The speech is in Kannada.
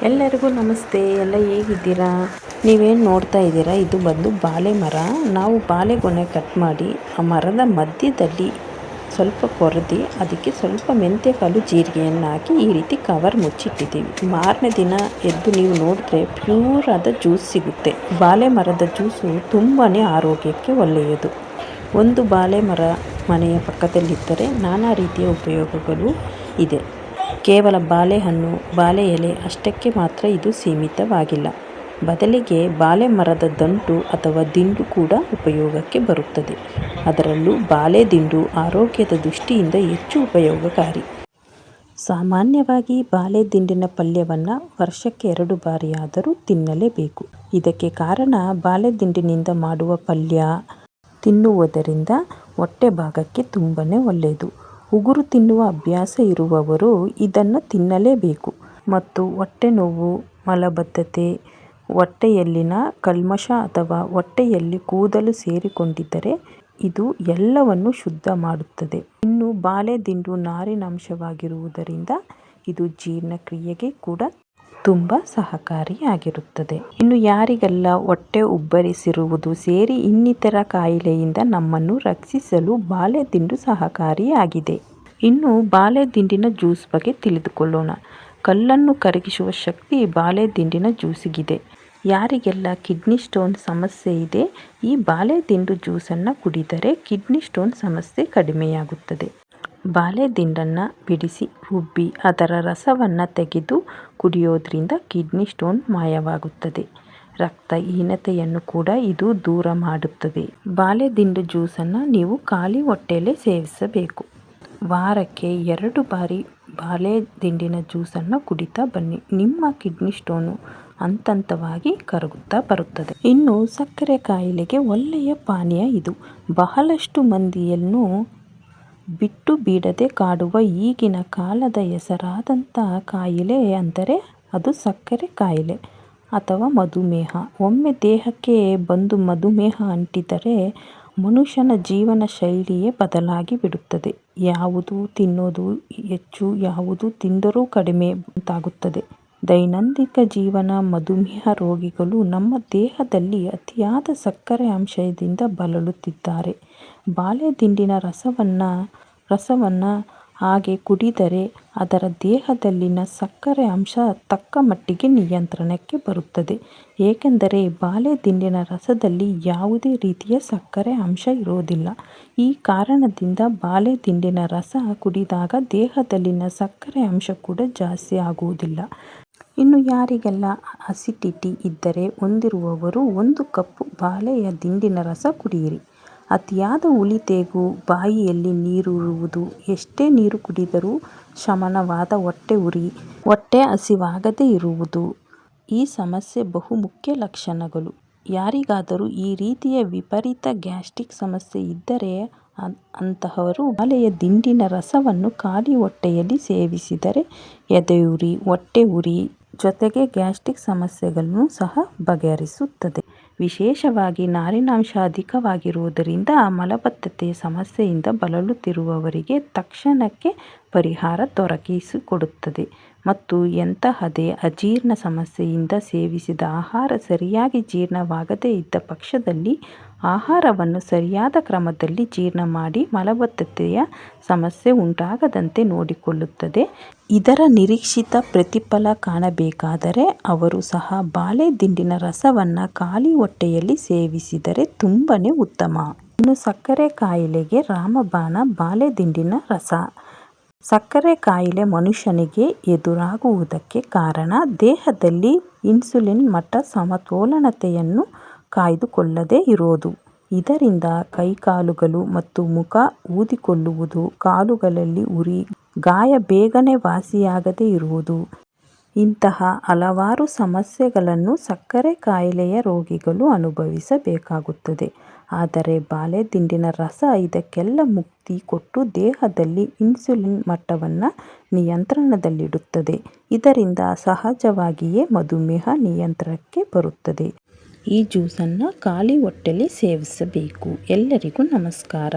ಎಲ್ಲರಿಗೂ ನಮಸ್ತೆ. ಎಲ್ಲ ಹೇಗಿದ್ದೀರಾ? ನೀವೇನು ನೋಡ್ತಾ ಇದ್ದೀರಾ, ಇದು ಬಂದು ಬಾಳೆ ಮರ. ನಾವು ಬಾಳೆಗೊನೆ ಕಟ್ ಮಾಡಿ ಆ ಮರದ ಮಧ್ಯದಲ್ಲಿ ಸ್ವಲ್ಪ ಕೊರೆದು ಅದಕ್ಕೆ ಸ್ವಲ್ಪ ಮೆಂತ್ಯಕಾಳು ಜೀರಿಗೆಯನ್ನು ಹಾಕಿ ಈ ರೀತಿ ಕವರ್ ಮುಚ್ಚಿಟ್ಟಿದ್ದೀವಿ. ಮಾರನೇ ದಿನ ಎದ್ದು ನೀವು ನೋಡಿದ್ರೆ ಪ್ಯೂರ್ ಆದ ಜ್ಯೂಸ್ ಸಿಗುತ್ತೆ. ಬಾಳೆ ಮರದ ಜ್ಯೂಸು ತುಂಬಾ ಆರೋಗ್ಯಕ್ಕೆ ಒಳ್ಳೆಯದು. ಒಂದು ಬಾಳೆ ಮರ ಮನೆಯ ಪಕ್ಕದಲ್ಲಿದ್ದರೆ ನಾನಾ ರೀತಿಯ ಉಪಯೋಗಗಳು ಇದೆ. ಕೇವಲ ಬಾಳೆಹಣ್ಣು, ಬಾಳೆ ಎಲೆ ಅಷ್ಟಕ್ಕೆ ಮಾತ್ರ ಇದು ಸೀಮಿತವಾಗಿಲ್ಲ. ಬದಲಿಗೆ ಬಾಳೆ ಮರದ ದಂಟು ಅಥವಾ ದಿಂಡು ಕೂಡ ಉಪಯೋಗಕ್ಕೆ ಬರುತ್ತದೆ. ಅದರಲ್ಲೂ ಬಾಳೆ ದಿಂಡು ಆರೋಗ್ಯದ ದೃಷ್ಟಿಯಿಂದ ಹೆಚ್ಚು ಉಪಯೋಗಕಾರಿ. ಸಾಮಾನ್ಯವಾಗಿ ಬಾಳೆ ದಿಂಡಿನ ಪಲ್ಯವನ್ನು ವರ್ಷಕ್ಕೆ 2 ಬಾರಿಯಾದರೂ ತಿನ್ನಲೇಬೇಕು. ಇದಕ್ಕೆ ಕಾರಣ ಬಾಳೆ ದಿಂಡಿನಿಂದ ಮಾಡುವ ಪಲ್ಯ ತಿನ್ನುವುದರಿಂದ ಹೊಟ್ಟೆ ಭಾಗಕ್ಕೆ ತುಂಬಾ ಒಳ್ಳೆಯದು. ಉಗುರು ತಿನ್ನುವ ಅಭ್ಯಾಸ ಇರುವವರು ಇದನ್ನು ತಿನ್ನಲೇಬೇಕು. ಮತ್ತು ಹೊಟ್ಟೆ ನೋವು, ಮಲಬದ್ಧತೆ, ಹೊಟ್ಟೆಯಲ್ಲಿನ ಕಲ್ಮಶ ಅಥವಾ ಹೊಟ್ಟೆಯಲ್ಲಿ ಕೂದಲು ಸೇರಿಕೊಂಡಿದ್ದರೆ ಇದು ಎಲ್ಲವನ್ನು ಶುದ್ಧ ಮಾಡುತ್ತದೆ. ಇನ್ನು ಬಾಳೆ ದಿಂಡು ನಾರಿನಾಂಶವಾಗಿರುವುದರಿಂದ ಇದು ಜೀರ್ಣಕ್ರಿಯೆಗೆ ಕೂಡ ತುಂಬ ಸಹಕಾರಿಯಾಗಿರುತ್ತದೆ. ಇನ್ನು ಯಾರಿಗೆಲ್ಲ ಹೊಟ್ಟೆ ಉಬ್ಬರಿಸಿರುವುದು ಸೇರಿ ಇನ್ನಿತರ ಕಾಯಿಲೆಯಿಂದ ನಮ್ಮನ್ನು ರಕ್ಷಿಸಲು ಬಾಳೆ ದಿಂಡು ಸಹಕಾರಿಯಾಗಿದೆ. ಇನ್ನು ಬಾಳೆ ದಿಂಡಿನ ಜ್ಯೂಸ್ ಬಗ್ಗೆ ತಿಳಿದುಕೊಳ್ಳೋಣ. ಕಲ್ಲನ್ನು ಕರಗಿಸುವ ಶಕ್ತಿ ಬಾಳೆ ದಿಂಡಿನ ಜ್ಯೂಸಿಗಿದೆ. ಯಾರಿಗೆಲ್ಲ ಕಿಡ್ನಿ ಸ್ಟೋನ್ ಸಮಸ್ಯೆ ಇದೆ, ಈ ಬಾಳೆ ದಿಂಡು ಜ್ಯೂಸನ್ನು ಕುಡಿದರೆ ಕಿಡ್ನಿ ಸ್ಟೋನ್ ಸಮಸ್ಯೆ ಕಡಿಮೆಯಾಗುತ್ತದೆ. ಬಾಳೆ ದಿಂಡನ್ನು ಬಿಡಿಸಿ ರುಬ್ಬಿ ಅದರ ರಸವನ್ನು ತೆಗೆದು ಕುಡಿಯೋದ್ರಿಂದ ಕಿಡ್ನಿ ಸ್ಟೋನ್ ಮಾಯವಾಗುತ್ತದೆ. ರಕ್ತಹೀನತೆಯನ್ನು ಕೂಡ ಇದು ದೂರ ಮಾಡುತ್ತದೆ. ಬಾಳೆ ದಿಂಡು ಜ್ಯೂಸನ್ನು ನೀವು ಖಾಲಿ ಹೊಟ್ಟೆಯಲ್ಲೇ ಸೇವಿಸಬೇಕು. ವಾರಕ್ಕೆ 2 ಬಾರಿ ಬಾಳೆ ದಿಂಡಿನ ಜ್ಯೂಸನ್ನು ಕುಡಿತಾ ಬನ್ನಿ. ನಿಮ್ಮ ಕಿಡ್ನಿ ಸ್ಟೋನು ಹಂತವಾಗಿ ಕರಗುತ್ತಾ ಬರುತ್ತದೆ. ಇನ್ನು ಸಕ್ಕರೆ ಕಾಯಿಲೆಗೆ ಒಳ್ಳೆಯ ಪಾನೀಯ ಇದು. ಬಹಳಷ್ಟು ಮಂದಿಯನ್ನು ಬಿಟ್ಟು ಬಿಡದೆ ಕಾಡುವ ಈಗಿನ ಕಾಲದ ಹೆಸರಾದಂಥ ಕಾಯಿಲೆ ಅಂದರೆ ಅದು ಸಕ್ಕರೆ ಕಾಯಿಲೆ ಅಥವಾ ಮಧುಮೇಹ. ಒಮ್ಮೆ ದೇಹಕ್ಕೆ ಬಂದು ಮಧುಮೇಹ ಅಂಟಿದರೆ ಮನುಷ್ಯನ ಜೀವನ ಶೈಲಿಯೇ ಬದಲಾಗಿ ಬಿಡುತ್ತದೆ. ಯಾವುದು ತಿನ್ನೋದು ಹೆಚ್ಚು, ಯಾವುದು ತಿಂದರೂ ಕಡಿಮೆ ಅಂತಾಗುತ್ತದೆ. ದೈನಂದಿನ ಜೀವನ ಮಧುಮೇಹ ರೋಗಿಗಳು ನಮ್ಮ ದೇಹದಲ್ಲಿ ಅತಿಯಾದ ಸಕ್ಕರೆ ಅಂಶದಿಂದ ಬಳಲುತ್ತಿದ್ದಾರೆ. ಬಾಳೆ ದಿಂಡಿನ ರಸವನ್ನು ಹಾಗೆ ಕುಡಿದರೆ ಅದರ ದೇಹದಲ್ಲಿನ ಸಕ್ಕರೆ ಅಂಶ ತಕ್ಕ ಮಟ್ಟಿಗೆ ನಿಯಂತ್ರಣಕ್ಕೆ ಬರುತ್ತದೆ. ಏಕೆಂದರೆ ಬಾಳೆ ದಿಂಡಿನ ರಸದಲ್ಲಿ ಯಾವುದೇ ರೀತಿಯ ಸಕ್ಕರೆ ಅಂಶ ಇರೋದಿಲ್ಲ. ಈ ಕಾರಣದಿಂದ ಬಾಳೆ ದಿಂಡಿನ ರಸ ಕುಡಿದಾಗ ದೇಹದಲ್ಲಿನ ಸಕ್ಕರೆ ಅಂಶ ಕೂಡ ಜಾಸ್ತಿ ಆಗುವುದಿಲ್ಲ. ಇನ್ನು ಯಾರಿಗೆಲ್ಲ ಅಸಿಡಿಟಿ ಇದ್ದರೆ ಹೊಂದಿರುವವರು 1 ಕಪ್ ಬಾಳೆಯ ದಿಂಡಿನ ರಸ ಕುಡಿಯಿರಿ. ಅತಿಯಾದ ಹುಳಿ ತೇಗು, ಬಾಯಿಯಲ್ಲಿ ನೀರಿರುವುದು, ಎಷ್ಟೇ ನೀರು ಕುಡಿದರೂ ಶಮನವಾದ ಹೊಟ್ಟೆ ಉರಿ, ಹೊಟ್ಟೆ ಹಸಿವಾಗದೇ ಇರುವುದು ಈ ಸಮಸ್ಯೆ ಬಹುಮುಖ್ಯ ಲಕ್ಷಣಗಳು. ಯಾರಿಗಾದರೂ ಈ ರೀತಿಯ ವಿಪರೀತ ಗ್ಯಾಸ್ಟ್ರಿಕ್ ಸಮಸ್ಯೆ ಇದ್ದರೆ ಅಂತಹವರು ಬಾಳೆಯ ದಿಂಡಿನ ರಸವನ್ನು ಖಾಲಿ ಹೊಟ್ಟೆಯಲ್ಲಿ ಸೇವಿಸಿದರೆ ಎದೆಯುರಿ, ಹೊಟ್ಟೆ ಉರಿ ಜೊತೆಗೆ ಗ್ಯಾಸ್ಟ್ರಿಕ್ ಸಮಸ್ಯೆಗಳನ್ನು ಸಹ ಬಗೆಹರಿಸುತ್ತದೆ. ವಿಶೇಷವಾಗಿ ನಾರಿನಾಂಶ ಅಧಿಕವಾಗಿರುವುದರಿಂದ ಮಲಬದ್ಧತೆಯ ಸಮಸ್ಯೆಯಿಂದ ಬಳಲುತ್ತಿರುವವರಿಗೆ ತಕ್ಷಣಕ್ಕೆ ಪರಿಹಾರ ದೊರಕಿಸಿಕೊಡುತ್ತದೆ. ಮತ್ತು ಎಂತಹದೇ ಅಜೀರ್ಣ ಸಮಸ್ಯೆಯಿಂದ ಸೇವಿಸಿದ ಆಹಾರ ಸರಿಯಾಗಿ ಜೀರ್ಣವಾಗದೇ ಇದ್ದ ಪಕ್ಷದಲ್ಲಿ ಆಹಾರವನ್ನು ಸರಿಯಾದ ಕ್ರಮದಲ್ಲಿ ಜೀರ್ಣ ಮಾಡಿ ಮಲಬದ್ಧತೆಯ ಸಮಸ್ಯೆ ಉಂಟಾಗದಂತೆ ನೋಡಿಕೊಳ್ಳುತ್ತದೆ. ಇದರ ನಿರೀಕ್ಷಿತ ಪ್ರತಿಫಲ ಕಾಣಬೇಕಾದರೆ ಅವರು ಸಹ ಬಾಳೆ ದಿಂಡಿನ ರಸವನ್ನು ಖಾಲಿ ಹೊಟ್ಟೆಯಲ್ಲಿ ಸೇವಿಸಿದರೆ ತುಂಬನೇ ಉತ್ತಮ. ಇನ್ನು ಸಕ್ಕರೆ ಕಾಯಿಲೆಗೆ ರಾಮಬಾಣ ಬಾಳೆ ದಿಂಡಿನ ರಸ. ಸಕ್ಕರೆ ಕಾಯಿಲೆ ಮನುಷ್ಯನಿಗೆ ಎದುರಾಗುವುದಕ್ಕೆ ಕಾರಣ ದೇಹದಲ್ಲಿ ಇನ್ಸುಲಿನ್ ಮಟ್ಟ ಸಮತೋಲನತೆಯನ್ನು ಕಾಯ್ದುಕೊಳ್ಳದೇ ಇರೋದು. ಇದರಿಂದ ಕೈಕಾಲುಗಳು ಮತ್ತು ಮುಖ ಊದಿಕೊಳ್ಳುವುದು, ಕಾಲುಗಳಲ್ಲಿ ಉರಿ, ಗಾಯ ಬೇಗನೆ ವಾಸಿಯಾಗದೇ ಇರುವುದು ಇಂತಹ ಹಲವಾರು ಸಮಸ್ಯೆಗಳನ್ನು ಸಕ್ಕರೆ ಕಾಯಿಲೆಯ ರೋಗಿಗಳು ಅನುಭವಿಸಬೇಕಾಗುತ್ತದೆ. ಆದರೆ ಬಾಳೆ ದಿಂಡಿನ ರಸ ಇದಕ್ಕೆಲ್ಲ ಮುಕ್ತಿ ಕೊಟ್ಟು ದೇಹದಲ್ಲಿ ಇನ್ಸುಲಿನ್ ಮಟ್ಟವನ್ನು ನಿಯಂತ್ರಣದಲ್ಲಿಡುತ್ತದೆ. ಇದರಿಂದ ಸಹಜವಾಗಿಯೇ ಮಧುಮೇಹ ನಿಯಂತ್ರಣಕ್ಕೆ ಬರುತ್ತದೆ. ಈ ಜ್ಯೂಸನ್ನು ಖಾಲಿ ಹೊಟ್ಟೆಯಲ್ಲಿ ಸೇವಿಸಬೇಕು. ಎಲ್ಲರಿಗೂ ನಮಸ್ಕಾರ.